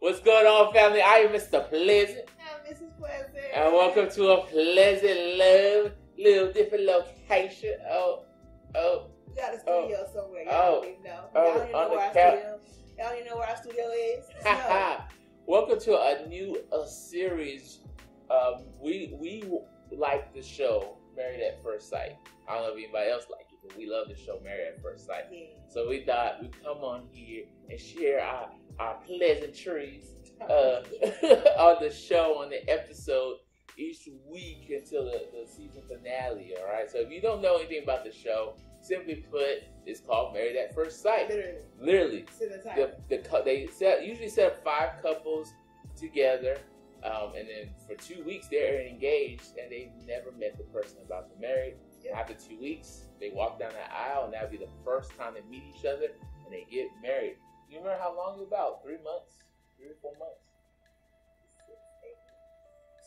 What's going on, family? I am Mr. Pleasant. I'm Mrs. Pleasant. And welcome to a Pleasant Love, little different location. We got a studio somewhere. Y'all don't even know. Y'all don't even know where our studio. Y'all don't even know where our studio is. No. Welcome to a new series. We like the show Married at First Sight. I don't know if anybody else like it, but we love the show Married at First Sight. Yeah. So we thought we'd come on here and share our pleasantries on the show, on the episode each week until the season finale. All right. So if you don't know anything about the show, simply put, it's called Married at First Sight. Literally. They usually set up 5 couples together, and then for 2 weeks they're engaged, and they've never met the person about to marry. Yep. After 2 weeks, they walk down that aisle, and that'll be the first time they meet each other, and they get married. You remember how long it was about? 3 months? 3 or 4 months?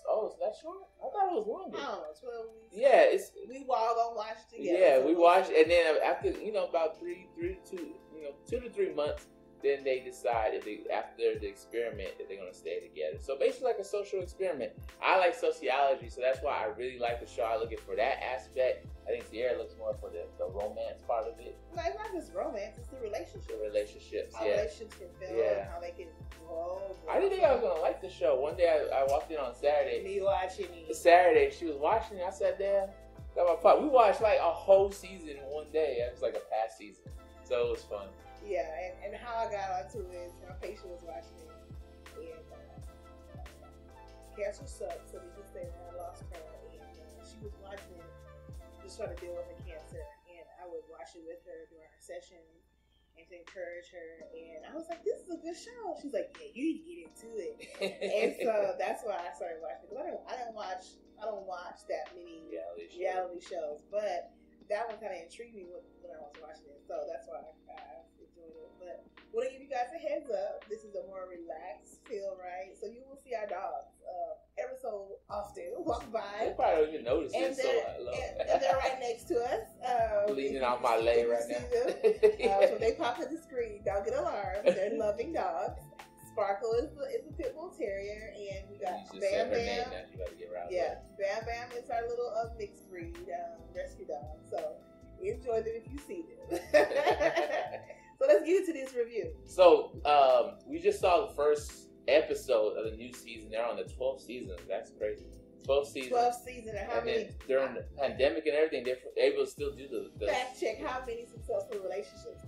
Oh, it's that short? I thought it was longer. I don't know, 12 weeks. Yeah, we all gonna watch it together. Yeah, we watched, and then after about 2 to 3 months, then they decide after the experiment that they're gonna stay together. So basically, like a social experiment. I like sociology, so that's why I really like the show. I look for that aspect. I think Sierra looks more for the romance part of it. No, it's not just romance; it's the relationship. The relationships, how relationships can build, how they can grow. I didn't think I was gonna like the show. One day I walked in on Saturday. Me watching it. Saturday, she was watching it. I sat there, got my pot. We watched like a whole season in one day. It was like a past season, so it was fun. Yeah, and how I got onto it, my patient was watching it, and cancer sucks, so we just say I lost her, and she was watching it, just trying to deal with her cancer, and I would watch it with her during her session and to encourage her, and I was like, this is a good show. She's like, yeah, you need to get into it, and so that's why I started watching it, because I don't watch that many reality shows, but that one kind of intrigued me when I was watching it, so that's why I enjoyed it. But I want to give you guys a heads up. This is a more relaxed feel, right? So you will see our dogs ever so often walk by. They probably don't even notice it. And they're right next to us. Leaning on my leg right now. So they pop at the screen. Don't get alarmed. They're loving dogs. Sparkle is a pit bull terrier, and we got Bam Bam. Bam Bam is our little mixed breed rescue dog. So enjoy them if you see them. So let's get into this review. So we just saw the first episode of the new season. They're on the 12th season. That's crazy. 12th season. 12th season. And how many? During the pandemic and everything, they're able to still do the fact check. How many successful relationships?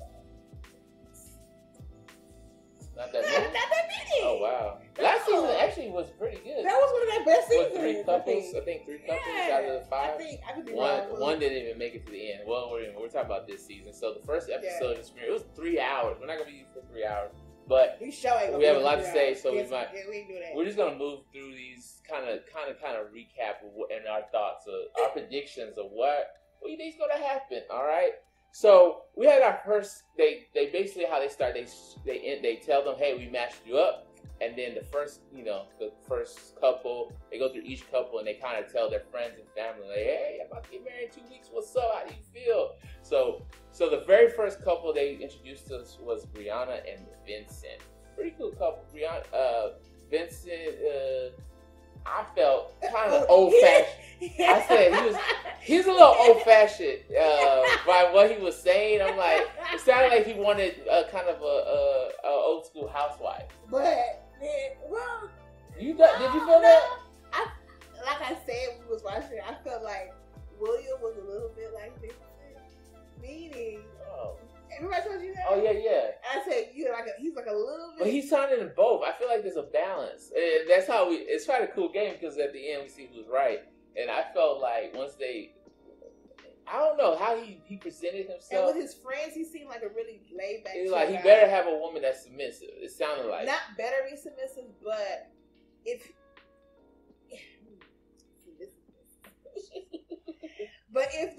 Not that many. Not that many. Oh wow! Last season actually was pretty good. That was one of their best seasons. With 3 couples, I think 3 couples out of the 5. I could be wrong. One didn't even make it to the end. Well, we're talking about this season. So the first episode of the screen, it was 3 hours. We're not gonna be for 3 hours, but we have a lot to say, so we might. We're just gonna move through these kind of recap and our thoughts, our predictions of what you think's gonna happen. All right. So we had our first. They basically how they start. They tell them, hey, we matched you up, and then the first couple, they go through each couple and they kind of tell their friends and family, like, hey, I'm about to get married in 2 weeks. What's up? How do you feel? So the very first couple they introduced us was Brianna and Vincent. Pretty cool couple. Vincent. I felt kind of old-fashioned. I said he's a little old-fashioned by what he was saying. I'm like, it sounded like he wanted kind of a old-school housewife. But did you feel that? Like I said, we was watching it. I felt like William was a little bit like Vincent, meaning. Remember I told you that? Oh yeah. I said he's like a little bit. But he sounded in both. I feel like there's a balance, and that's how it's quite a cool game because at the end we see who's right. And I felt like once I don't know how he presented himself. And with his friends, he seemed like a really laid back. He was like he better have a woman that's submissive. It sounded like not better be submissive, but if. But if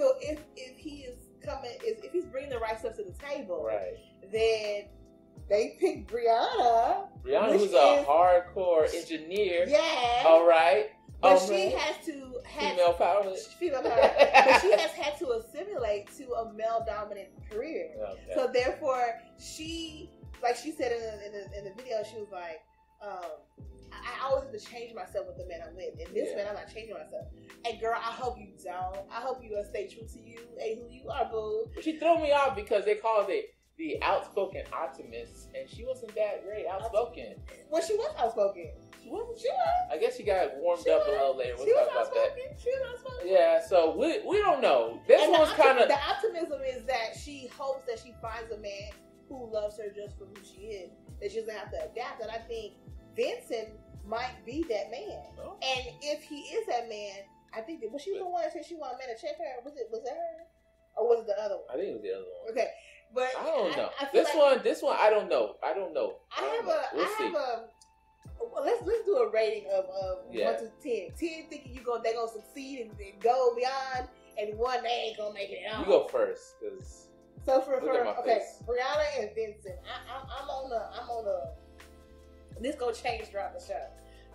he is if he's bringing the right stuff to the table, right, then they pick Brianna. Brianna, who's a hardcore engineer. Yeah. All right. But she has to female power. But she has had to assimilate to a male dominant career. Okay. So therefore, she, like she said in the video, she was like, I always have to change myself with the man I'm with. And this man, I'm not changing myself. And girl, I hope you don't. I hope you stay true to you and who you are, boo. She threw me off because they called it the outspoken optimist, and she wasn't that very outspoken. Well, she was outspoken. She was. I guess she got warmed up a little later. We'll talk about that. She was outspoken. Yeah, so we don't know. This one's kind of... The optimism is that she hopes that she finds a man who loves her just for who she is. That she doesn't have to adapt. And I think Vincent might be that man. Oh. And if he is that man, I think that... Was she the one that said she wanted a man to check her? Was it her? Or was it the other one? I think it was the other one. Okay. But I don't know. This one, I don't know. Let's do a rating of 1 to 10. 10 thinking they're gonna succeed and go beyond, and 1 they ain't gonna make it at all. You go first, cause Brianna and Vincent. I'm on a. This gonna change throughout the show,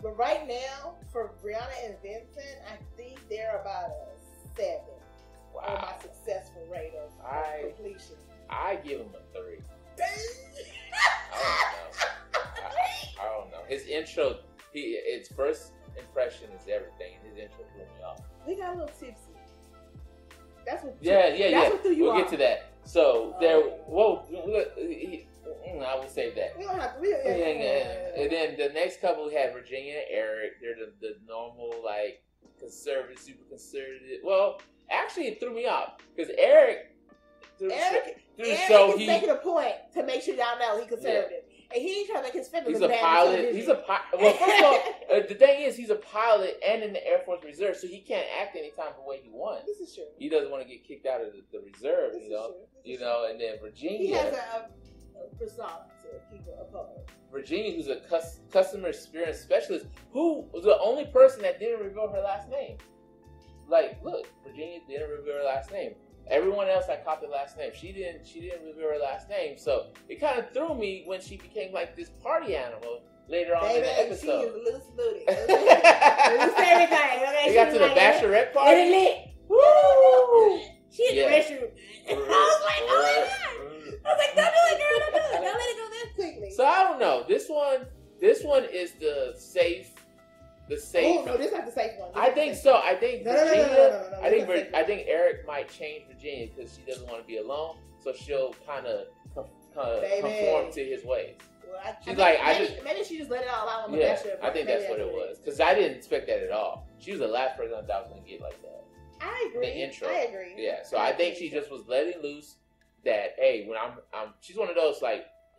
but right now for Brianna and Vincent, I think they're about a 7 on my successful rate of completion. I give him a 3. I don't know. His intro, its first impression is everything. His intro blew me off. We got a little tipsy. That's what. That's what threw you off. We'll get to that. So I will save that. We don't have to. And then the next couple we had Virginia and Eric. They're the normal conservative, super conservative. Well, actually, it threw me off because Eric is making a point to make sure y'all know he's conservative. Yeah. And he ain't trying to make his fingers He's a pilot. Well, first of all, the thing is, he's a pilot and in the Air Force Reserve, so he can't act any type of way he wants. This is true. He doesn't want to get kicked out of the reserve, and then Virginia. He has a persona to keep it apart. Virginia, who's a customer experience specialist, who was the only person that didn't reveal her last name. Look, Virginia didn't reveal her last name. Everyone else I caught the last name. She didn't reveal her last name. So it kind of threw me when she became this party animal later on in the episode. She is a little snooty. Loose everything. Okay? They got to the bachelorette party. Let it lit. Woo! She in the restroom. I was like, oh my God. I was like, don't do it, girl. Don't do it. Don't let it go that quickly. So I don't know. This one is the safe. Oh no, this is not the safe one. I think so. I think Virginia. I think Eric might change Virginia because she doesn't want to be alone. So she'll kind of conform to his ways. Well, maybe she just let it all out on the bachelor. I think that's what it was because I didn't expect that at all. She was the last person I thought was gonna get like that. I agree. The intro. I agree. Yeah. So I think she just was letting loose that when I'm she's one of those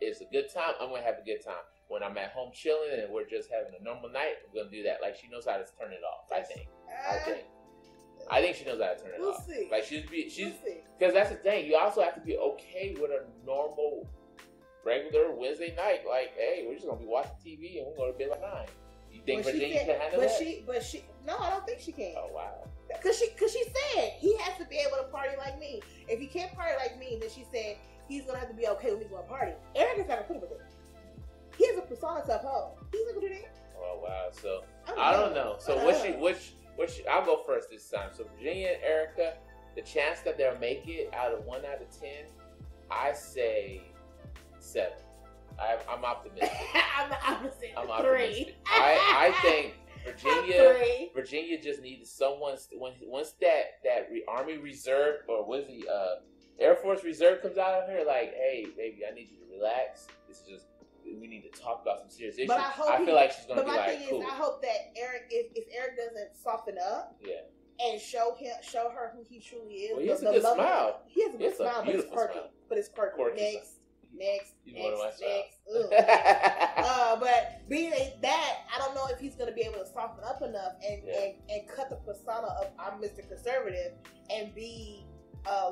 it's a good time. I'm gonna have a good time. When I'm at home chilling and we're just having a normal night, we're gonna do that. She knows how to turn it off. I think she knows how to turn it off. We'll see. She's because that's the thing. You also have to be okay with a normal, regular Wednesday night. Hey, we're just gonna be watching TV and we're gonna be at 9. You think Virginia can handle that? No, I don't think she can. Oh wow. Because she said he has to be able to party like me. If he can't party like me, then she said he's gonna have to be okay with me going party. Eric is not gonna put up with it. He has a persona to uphold. He's not gonna do that. Oh wow! So I don't know. So which I'll go first this time. So Virginia and Erica, the chance that they'll make it out of 1 out of 10, I say 7. I'm optimistic. I'm the opposite. I'm 3. Optimistic. I think Virginia just needs someone once that Army Reserve or Air Force Reserve comes out of her. Hey, baby, I need you to relax. This is just. We need to talk about some serious issues. But I feel like she's going to be But my thing cool. is, I hope that Eric, if Eric doesn't soften up, and show her who he truly is. Well, he has a good smile. He has a good smile, but it's quirky. Next. But being that, I don't know if he's going to be able to soften up enough and cut the persona of I'm Mr. Conservative and be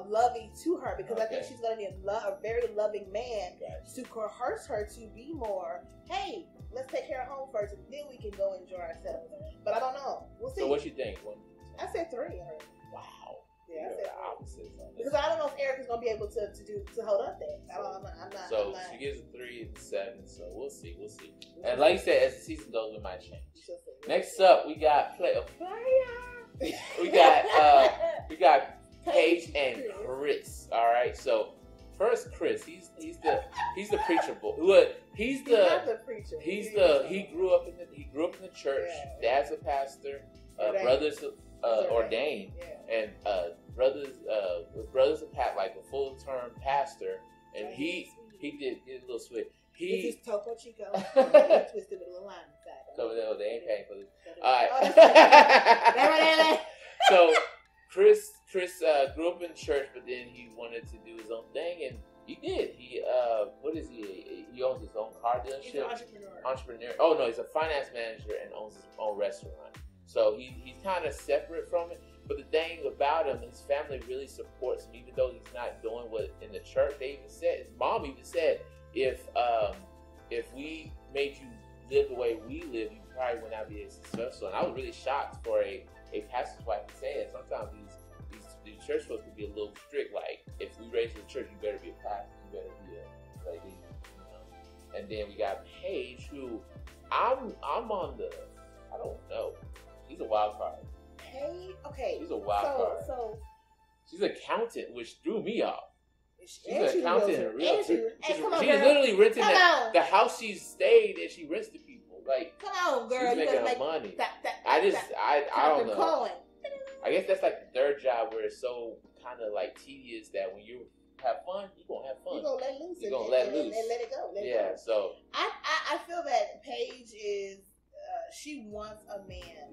loving to her, because I think she's going to need a very loving man to coerce her to be more, hey, let's take care of home first and then we can go enjoy ourselves. But I don't know. We'll see. So what you think? I said 3. Wow. Yeah, I said 3. Because I don't know if Eric is going to be able to hold up that. I'm not. She gives a 3 and 7, so we'll see. And like you said, as the season goes, it might change. Next up, we got we got Paige and Chris. All right, so first Chris. He's the preacher boy. He's the preacher. He grew up in the church. Yeah. Dad's a pastor. Brothers ordained, and brothers like a full term pastor, and he did a little switch. This is Topo Chico. Twisted with a little line inside. So they ain't paying for this. All right. So Chris grew up in church, but then he wanted to do his own thing, and he did. He what is he? He owns his own car dealership. He's an entrepreneur. Oh no, he's a finance manager and owns his own restaurant. So he's kind of separate from it. But the thing about him, his family really supports him, even though he's not doing what in the church. They even said, his mom even said, if we made you live the way we live, you probably would not be as successful. And I was really shocked for a pastor's wife to say that. Sometimes these church folks can be a little strict. Like, if we raise you in the church, you better be a pastor. You better be And then we got Paige, who I'm on the, I don't know. She's a wild card. Hey, okay. She's a wild card. So she's an accountant, which threw me off. She's an accountant and a realtor. She's literally renting the house she stayed, and she rents to people. Like, come on, girl, she's making her money. I don't know. I guess that's like the third job where it's so kind of like tedious that when you have fun, you're gonna have fun. You're gonna let loose. You're gonna let loose and let it go. So I feel that Paige is she wants a man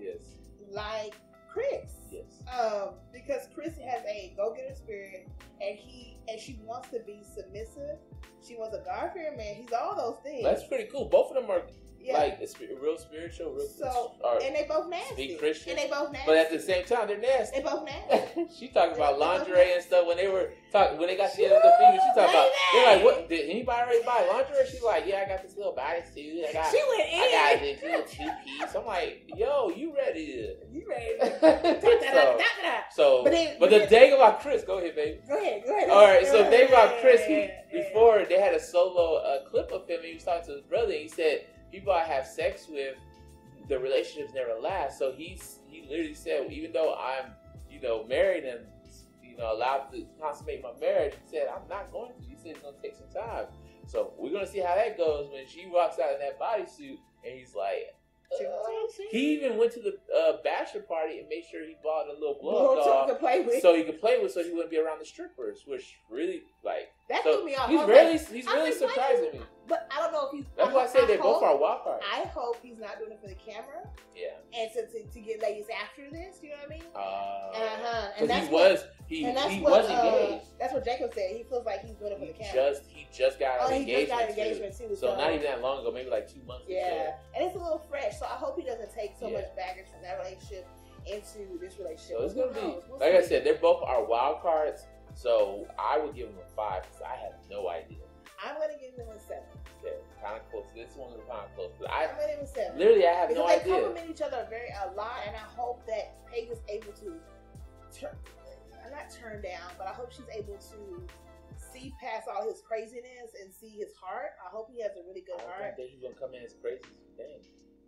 like Chris. Yes. Because Chris has a go-getter spirit, and she wants to be submissive. She wants a God-fearing man. He's all those things. That's pretty cool. Both of them are like real spiritual, and they both nasty. Be Christian. And they both nasty. But at the same time, they're nasty. They both nasty. She talking about lingerie and stuff when they got together with the female. She talking about, they're like, what? Did anybody already buy lingerie? She's like, yeah, I got this little bodysuit. She went in. I got this little two-piece. I'm like, yo, you ready? But the thing about Chris, go ahead, baby. Go ahead. All right, so the thing about Chris, before they had a solo clip of him, he was talking to his brother, and he said, people I have sex with, the relationships never last. So he literally said, even though I'm, married and, allowed to consummate my marriage, he said, I'm not going to. He said it's going to take some time. So we're going to see how that goes when she walks out in that bodysuit, and he's like, he even went to the bachelor party and made sure he bought a little blow dog so he could play with, so he wouldn't be around the strippers, which really that threw me off. He's really surprising me. But I don't know if he's. That's why I say they both are wild cards. I hope he's not doing it for the camera. Yeah. And to get ladies after this, you know what I mean? And that's he was engaged. That's what Jacob said. He feels like he's doing it for the camera. He just got an engagement. He just got engagement too. So not even that long ago, maybe like 2 months. Yeah, and it's a little fresh. So I hope he doesn't take so much baggage from that relationship into this relationship. So it's gonna be like I said, they're both our wild cards. So I would give them a 5 because I have no idea. I'm gonna give them a 7. Okay, kind of close. This one is kind of close. I'm gonna give them a 7. Literally, I have no idea. Because they complement each other a lot, and I hope that Paige is able to not turn down, but I hope she's able to see past all his craziness and see his heart. I hope he has a really good heart. I think he's gonna come in as crazy as a thing.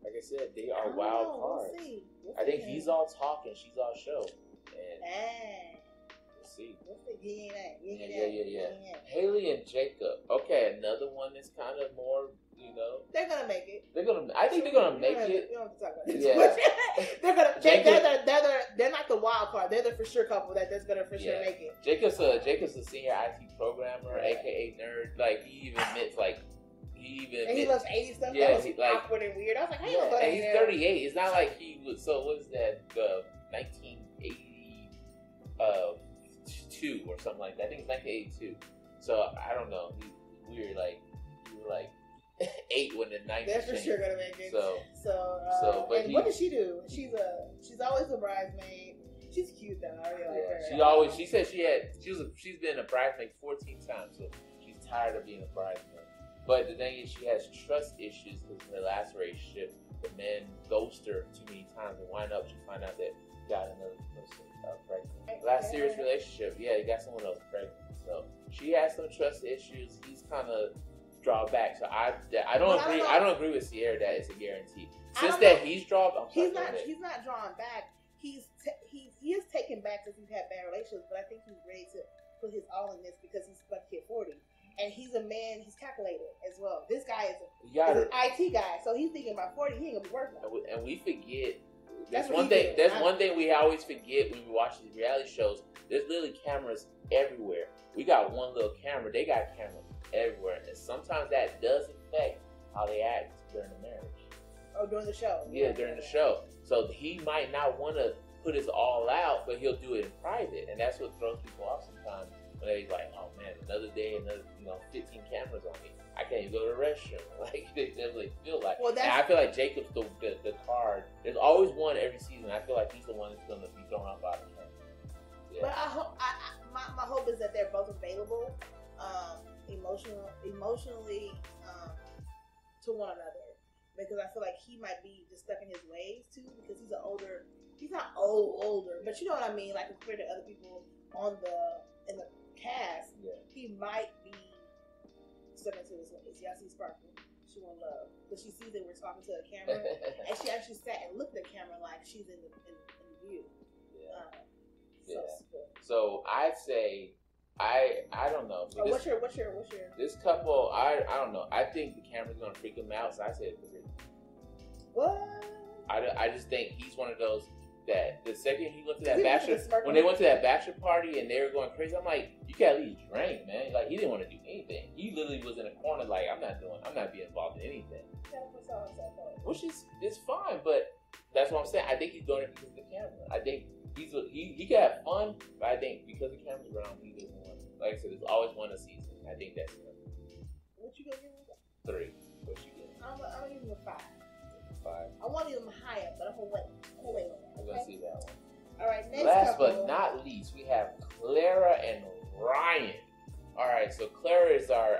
Like I said, they are wild cards. We'll see. I think he's all talk and she's all show. And we'll see. Yeah. Haley and Jacob. Okay, another one that's kind of more, They're gonna make it. I think they're gonna make it. We don't have to talk about this. They're not the wild card. They're the for sure couple that's gonna for sure make it. Jacob's a senior IT programmer, aka nerd. Like he even admits he loves 80s stuff. Yeah, that was awkward and weird. I was like, how you gonna go and he's 38. It's not like he was. So what is that? 1982 or something like that. I think it's 1982. So I don't know. We were like 8 when the 90s. They're for sure gonna make it. But what does she do? She's always a bridesmaid. She's cute though. I really like her. She said she's been a bridesmaid 14 times, so she's tired of being a bridesmaid. But the thing is, she has trust issues because in her last relationship, the man ghosted her too many times, and wind up she find out that he got another person pregnant. Last serious relationship, he got someone else pregnant. So she has some trust issues. He's kind of draw back. So I don't agree. I don't agree with Sierra that it's a guarantee. Since that he's drawn, he's not drawing back. He is taken back because he's had bad relationships, but I think he's ready to put his all in this because he's about to hit 40. And he's a man, he's calculated as well. This guy is an IT guy, so he's thinking about 40, he ain't gonna be working. And we forget, that's one thing we always forget when we watch these reality shows. There's literally cameras everywhere. We got one little camera, they got cameras everywhere. And sometimes that does affect how they act during the marriage. Oh, during the show? Yeah, during the show. So he might not want to put his all out, but he'll do it in private. And that's what throws people off sometimes. When they're like, oh man, another day, 15 cameras on me. I can't even go to the restroom. Like, they definitely feel like. Well, and I feel like Jacob's the card. There's always one every season. I feel like he's the one that's going to be thrown off out of the camera. Yeah. But I hope, my hope is that they're both available emotionally to one another. Because I feel like he might be just stuck in his ways too, because he's not older, but you know what I mean, like compared to other people in the cast, he might be stuck into his ways. Y'all see Sparkle, she won't love, but she sees that we're talking to a camera, and she actually sat and looked at the camera like she's in the view. So I'd say I don't know. Oh, what's your this couple? I don't know. I think the camera's gonna freak him out. So I said 3. What? I just think he's one of those that the second he went to that bachelor, when they went to that bachelor party and they were going crazy, I'm like, you can at least drink, man. Like, he didn't want to do anything. He literally was in a corner like, I'm not being involved in anything. Which is fine, but that's what I'm saying. I think he's doing it because of the camera. I think he can have fun, but I think because the camera's around, he doesn't want it. Like I said, there's always one a season. I think that's him. What you gonna give him? 3. What you get? I'm gonna give him a 5. 5. I want to give him higher, but I'm gonna wait on that. We're gonna see that one. All right, next Last couple. but not least, we have Clara and Ryan. All right, so Clara is our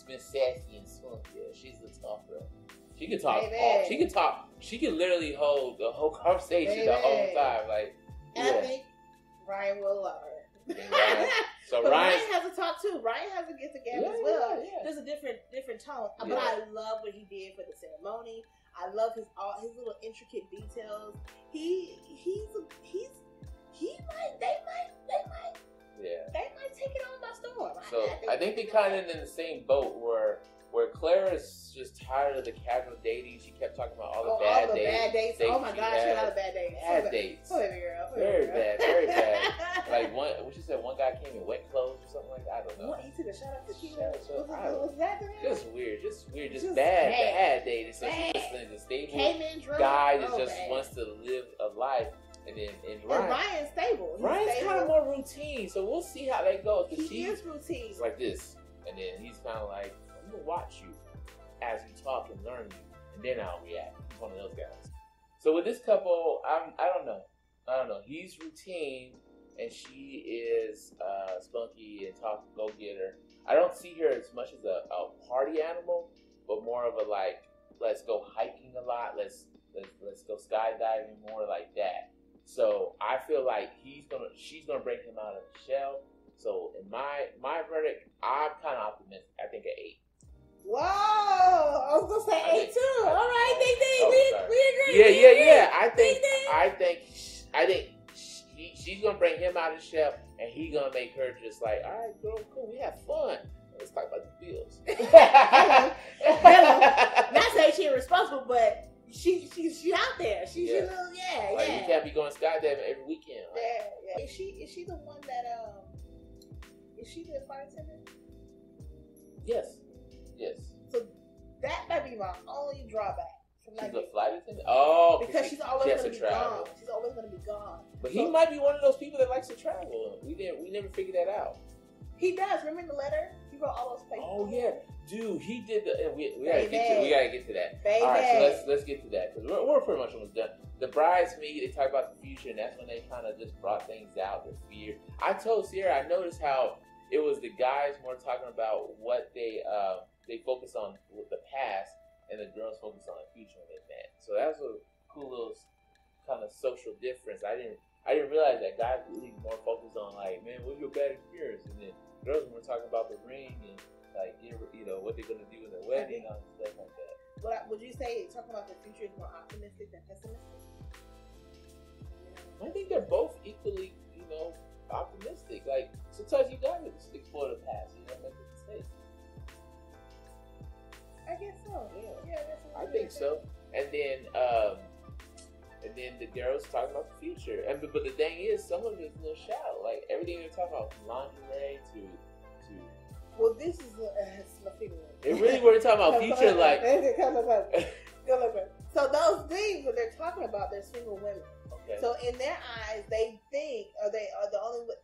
Miss Sassy and Spunky. She's the talker. She can talk. She can talk. She can literally hold the whole conversation the whole time. Like, and I think Ryan will love her. So Ryan has to talk too. Ryan has to get the gap as well. Yeah. There's a different tone. But I love what he did for the ceremony. I love his little intricate details. They might take it on by storm. So I think they kind of in the same boat where Claire is just tired of the casual dating. She kept talking about all the bad dates. Oh my gosh, she had a lot of bad dates. Bad dates. Poor baby girl. Very bad. Like what she said, one guy came in wet clothes or something like that. I don't know. What, he took a shot at tequila? Was that just weird. Just bad dating. So she's just in the stable guy that just wants to live a life. And Ryan's stable. Ryan's kind of more routine, so we'll see how that goes. He is routine. It's like this, and then he's kind of like, I'm gonna watch you as we talk and learn you, and then I'll react. He's one of those guys. So with this couple, I don't know. He's routine, and she is spunky and go getter. I don't see her as much as a party animal, but more of a like, let's go hiking a lot. Let's go skydiving, more like that. So I feel like she's gonna bring him out of the shell. So in my verdict, I'm kind of optimistic. I think an 8. Whoa! I was gonna say 8 too. All right, we agree. Yeah. I think she's gonna bring him out of the shell, and he's gonna make her just like, all right, girl, cool, we have fun. Let's talk about the bills. Hello. Not saying she's irresponsible, but she out there. She's a little, like, you can't be going skydiving every weekend. Like. Yeah. Is she the one that is she the flight attendant? Yes. So that might be my only drawback. She's a flight attendant? Oh, because she's always going to be gone. She's always going to be gone. But he might be one of those people that likes to travel. We never figured that out. He does. Remember in the letter? He wrote all those papers. Oh yeah, dude, he did the. We gotta get to that. Baby. All right, so let's get to that because we're pretty much almost done. The bride's-maid, they talk about the future, and that's when they kind of just brought things out, the fear. I told Sierra, I noticed how it was the guys more talking about what they focus on with the past, and the girls focus on the future when they met. So that was a cool little kind of social difference. I didn't realize that guys really more focused on like, man, what's your bad experience, and then girls were talking about the ring and like, what they're gonna do in their wedding and stuff like that. What would you say talking about the future is more optimistic than pessimistic? I think they're both equally, optimistic. Like sometimes you gotta explore the past. You know, make a mistake. I guess so. Yeah, I think so. And then the girls talking about the future. And but the thing is, some of it's a little shallow. Like everything they're talking about, from lingerie to. Well, this is my figure. They really were talking about future, like. So those things that they're talking about, they're single women. Okay. So in their eyes, they think, or they are the only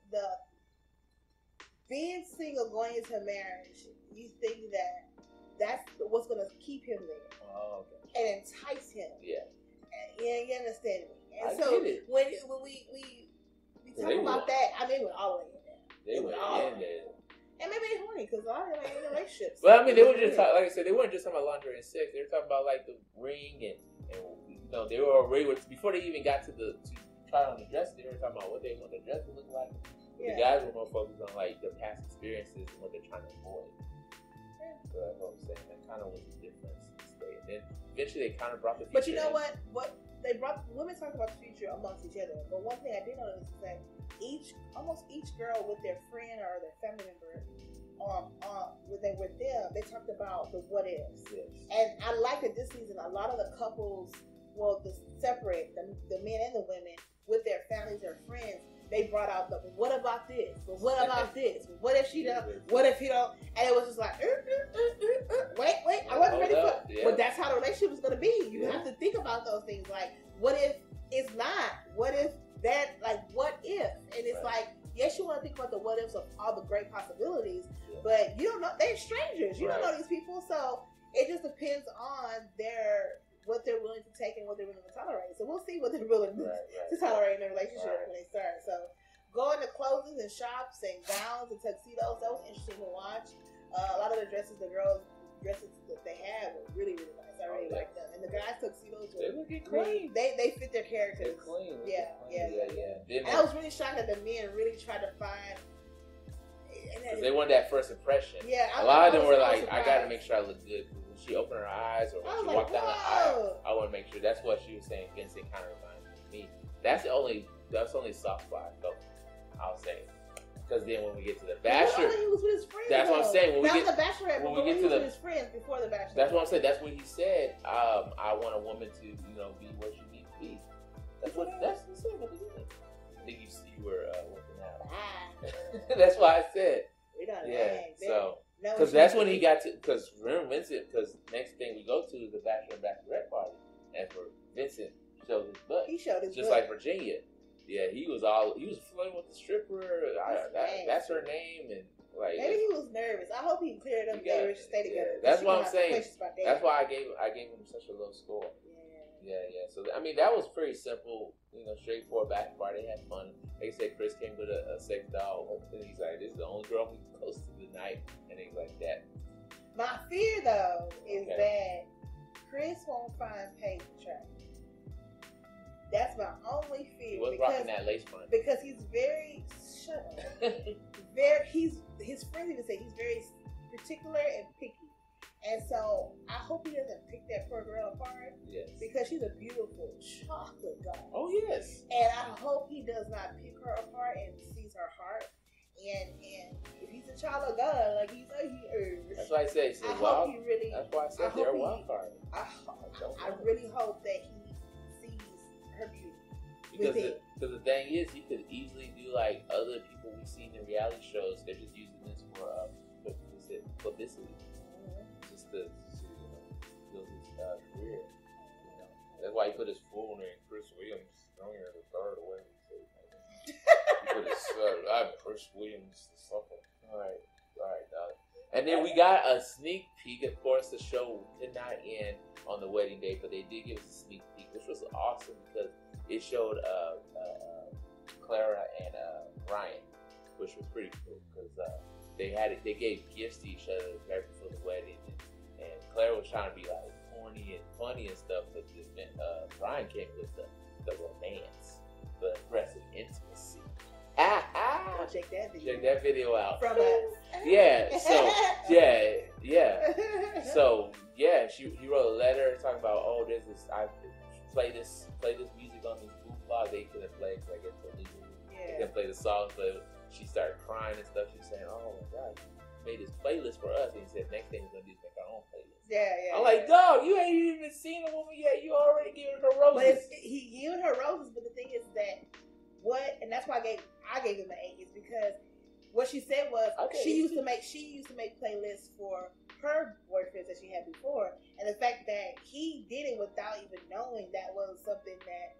being single going into marriage. You think that that's what's going to keep him there. Oh, okay. And entice him. Yeah. And you understand me? And I so get it. when we talk about that, I mean, we're all in there. They were in there. And maybe they're horny because a lot of them ain't in relationships. Well, I mean, they were just like I said, they weren't just talking about lingerie and sex. They were talking about like the ring and you know, they were already before they even got to try on the dress. They were talking about what they want the dress to look like. Yeah. The guys were more focused on like their past experiences and what they're trying to avoid. Yeah. So that's what I'm saying. That kind of was the difference. And then eventually they kind of brought the future. But you know what? What they brought, women talk about the future amongst each other. But one thing I did notice is that almost each girl with their friend or their family member, when they were them, they talked about the what ifs. Yes. And I like that this season, a lot of the couples, the men and the women with their families or friends, they brought out the what about this? But what about this? But what if she don't? What if he don't? And it was just like, wait, I wasn't ready for it. Yeah. But that's how the relationship is going to be. You have to think about those things. Like, what if it's not? What if that? Like, what if? And it's like, yes, you want to think about the what ifs of all the great possibilities, but you don't know. They're strangers. You don't know these people, so it just depends on what they're willing to take and what they're willing to tolerate. So we'll see what they're willing to tolerate in a relationship when they start. So going to clothes and shops and gowns and tuxedos, that was interesting to watch. A lot of the girls' dresses that they had were really, really nice. I really liked them. And the guys' tuxedos were looking clean. They fit their characters. They're clean. Yeah. And I was really shocked that the men really tried to find. Because they wanted that first impression. Yeah. A lot of them were like, I got to make sure I look good. When she opened her eyes or when she walked down the aisle, I want to make sure. That's what she was saying. Vincent kind of reminded me. That's the only soft spot I felt. I'll say. Because then when we get to the Bachelor, he was with his friends. That's what I'm saying. That was the Bachelorette. When we get to his friends before the Bachelor. That's what I'm saying. That's what he said. I want a woman to, be what you need to be. That's what he said at the beginning. I think you were working out. That's why I said. So because that's when he got to. Because remember Vincent. Because next thing we go to is the Bachelor and Bachelorette party. That's where Vincent showed his butt. He showed his butt. Just like Virginia. Yeah, he was flirting with the stripper. That's her name, and like maybe he was nervous. I hope he cleared up. They stay together. That's what I'm saying. That's why I gave him such a low score. Yeah. So I mean, that was pretty simple. Straightforward back party. They had fun. They said Chris came with a sex doll, and he's like, "This is the only girl we close to tonight," and things like that. My fear, though, is that Chris won't find Paige attractive. That's my only fear. He was rocking that lace front. Because he's very his friends even say he's very particular and picky. And so I hope he doesn't pick that poor girl apart. Yes. Because she's a beautiful chocolate doll. Oh yes. And I hope he does not pick her apart and sees her heart. And if he's a child of God, like he is, that's why I say. I hope he really. That's why I said they're a wild card. I really hope that he sees her beauty. Because the thing is, you could easily do like other people we've seen in reality shows. They're just using this for publicity, just to build his career. That's why he put his full name, Chris Williams, Jr. the third away. He put his I'm Chris Williams something. All right, dog. And then we got a sneak peek. Of course, the show did not end on the wedding day, but they did give us a sneak peek, which was awesome because it showed Clara and Ryan, which was pretty cool because they gave gifts to each other right before the wedding, and Clara was trying to be like corny and funny and stuff, but Ryan came with the romance, the aggressive intimacy. I'll check that video. Check that video out. From us. Yeah. So So he wrote a letter talking about there's this play this music on this boot blog. They couldn't play because I guess illegal. They couldn't play the songs, but she started crying and stuff. She was saying, "Oh my God, you made this playlist for us." And he said, "Next thing we're gonna do is make our own playlist." Yeah. I'm like, dog, you ain't even seen a woman yet. You already giving her roses. But he giving her roses. But the thing is that and that's why I gave him an 8 is because what she said was she used to make playlists for her boyfriends that she had before, and the fact that he did it without even knowing that was something that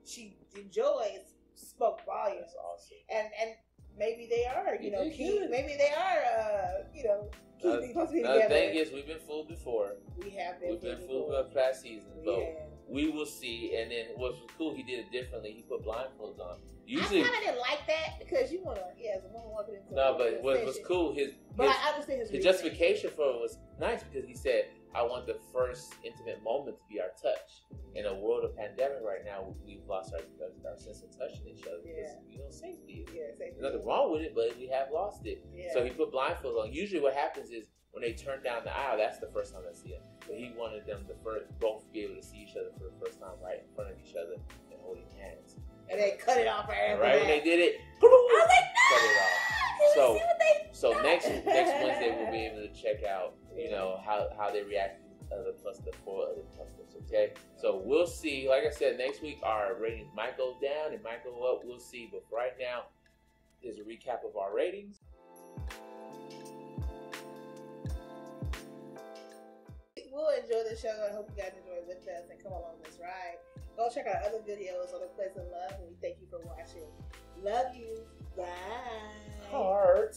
she enjoys spoke volumes. That's awesome. And maybe they are, maybe they are, supposed to be together. The thing is, we've been fooled before. We have been. We've been fooled up past seasons, but we will see. And then what was cool, he did it differently. He put blindfolds on. Usually, I kind of didn't like that because you want to, as a woman, walk into. No, but what was cool, I understand his justification for it was nice because he said, "I want the first intimate moment to be our touch." In a world of pandemic right now, we've lost our sense of touching each other because safety. There's nothing wrong with it, but we have lost it. Yeah. So he put blindfolds on. Usually, what happens is when they turn down the aisle, that's the first time they see it. But he wanted them to both be able to see each other for the first time right in front of each other and holding hands. And they cut it off right when they did it. I was like, no! Cut it off. So next Wednesday we'll be able to check out, how they react to other plus the 4 other couples. Okay, so we'll see. Like I said, next week our ratings might go down, it might go up. We'll see. But right now, here's a recap of our ratings. We'll enjoy the show. I hope you guys enjoy it with us and come along this ride. Go check out other videos on the Place of Love, and we thank you for watching. Love you. Bye. Heart.